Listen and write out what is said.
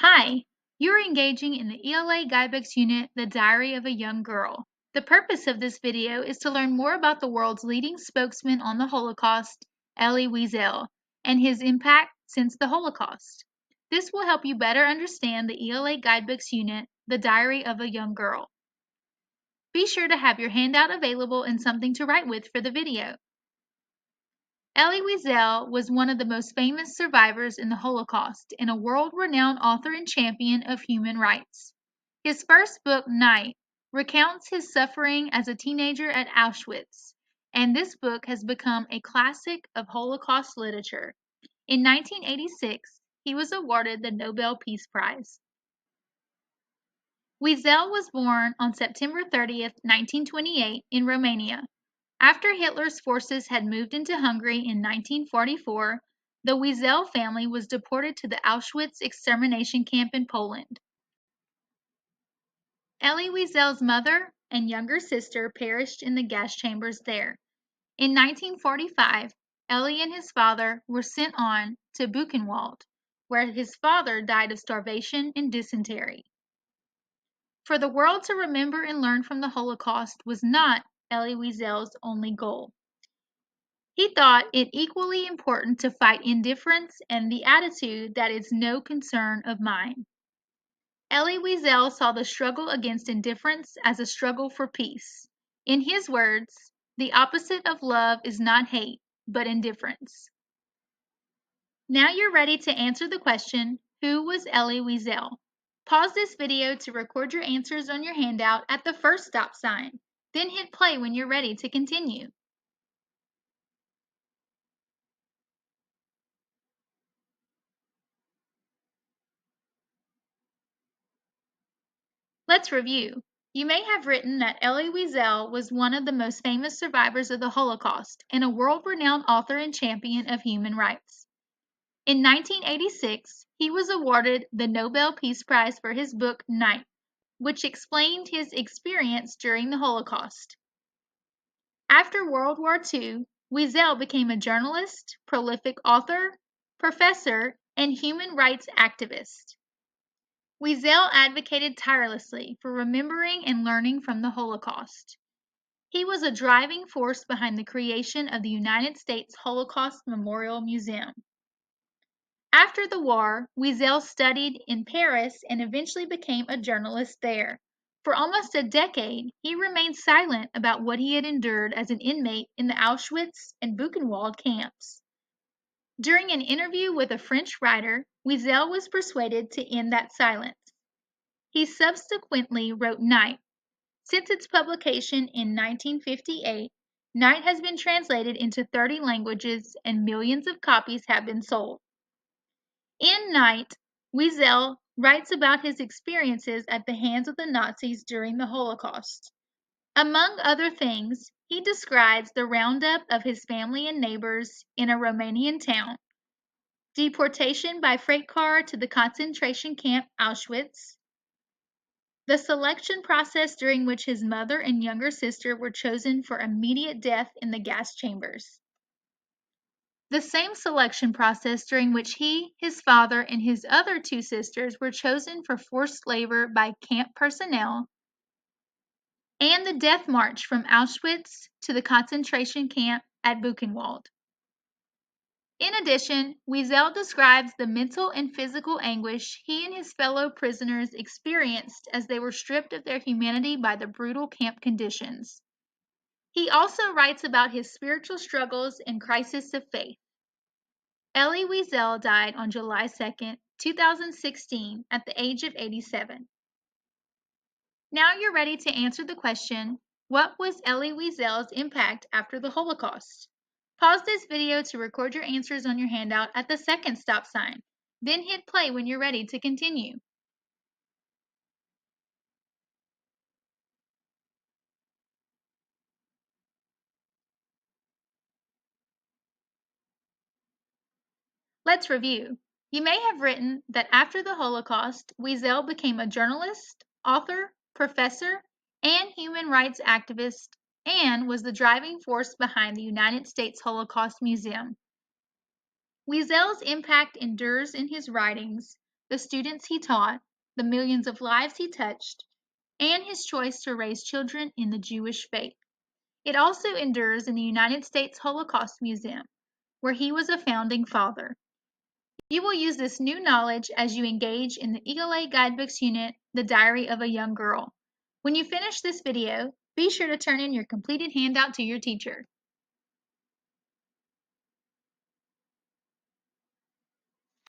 Hi, you're engaging in the ELA Guidebooks unit, The Diary of a Young Girl. The purpose of this video is to learn more about the world's leading spokesman on the Holocaust, Elie Wiesel, and his impact since the Holocaust. This will help you better understand the ELA Guidebooks unit, The Diary of a Young Girl. Be sure to have your handout available and something to write with for the video. Elie Wiesel was one of the most famous survivors in the Holocaust and a world-renowned author and champion of human rights. His first book, Night, recounts his suffering as a teenager at Auschwitz, and this book has become a classic of Holocaust literature. In 1986, he was awarded the Nobel Peace Prize. Wiesel was born on September 30th, 1928, in Romania. After Hitler's forces had moved into Hungary in 1944, the Wiesel family was deported to the Auschwitz extermination camp in Poland. Elie Wiesel's mother and younger sister perished in the gas chambers there. In 1945, Elie and his father were sent on to Buchenwald, where his father died of starvation and dysentery. For the world to remember and learn from the Holocaust was not Elie Wiesel's only goal. He thought it equally important to fight indifference and the attitude that is no concern of mine. Elie Wiesel saw the struggle against indifference as a struggle for peace. In his words, the opposite of love is not hate, but indifference. Now you're ready to answer the question, who was Elie Wiesel? Pause this video to record your answers on your handout at the first stop sign. Then hit play when you're ready to continue. Let's review. You may have written that Elie Wiesel was one of the most famous survivors of the Holocaust and a world-renowned author and champion of human rights. In 1986, he was awarded the Nobel Peace Prize for his book Night, which explained his experience during the Holocaust. After World War II, Wiesel became a journalist, prolific author, professor, and human rights activist. Wiesel advocated tirelessly for remembering and learning from the Holocaust. He was a driving force behind the creation of the United States Holocaust Memorial Museum. After the war, Wiesel studied in Paris and eventually became a journalist there. For almost a decade, he remained silent about what he had endured as an inmate in the Auschwitz and Buchenwald camps. During an interview with a French writer, Wiesel was persuaded to end that silence. He subsequently wrote Night. Since its publication in 1958, Night has been translated into 30 languages and millions of copies have been sold. In Night, Wiesel writes about his experiences at the hands of the Nazis during the Holocaust. Among other things, he describes the roundup of his family and neighbors in a Romanian town, deportation by freight car to the concentration camp Auschwitz, the selection process during which his mother and younger sister were chosen for immediate death in the gas chambers. The same selection process during which he, his father, and his other two sisters were chosen for forced labor by camp personnel, and the death march from Auschwitz to the concentration camp at Buchenwald. In addition, Wiesel describes the mental and physical anguish he and his fellow prisoners experienced as they were stripped of their humanity by the brutal camp conditions. He also writes about his spiritual struggles and crisis of faith. Elie Wiesel died on July 2, 2016, at the age of 87. Now you're ready to answer the question, what was Elie Wiesel's impact after the Holocaust? Pause this video to record your answers on your handout at the second stop sign. Then hit play when you're ready to continue. Let's review. You may have written that after the Holocaust, Wiesel became a journalist, author, professor, and human rights activist, and was the driving force behind the United States Holocaust Museum. Wiesel's impact endures in his writings, the students he taught, the millions of lives he touched, and his choice to raise children in the Jewish faith. It also endures in the United States Holocaust Museum, where he was a founding father. You will use this new knowledge as you engage in the Elie Guidebooks unit, The Diary of a Young Girl. When you finish this video, be sure to turn in your completed handout to your teacher.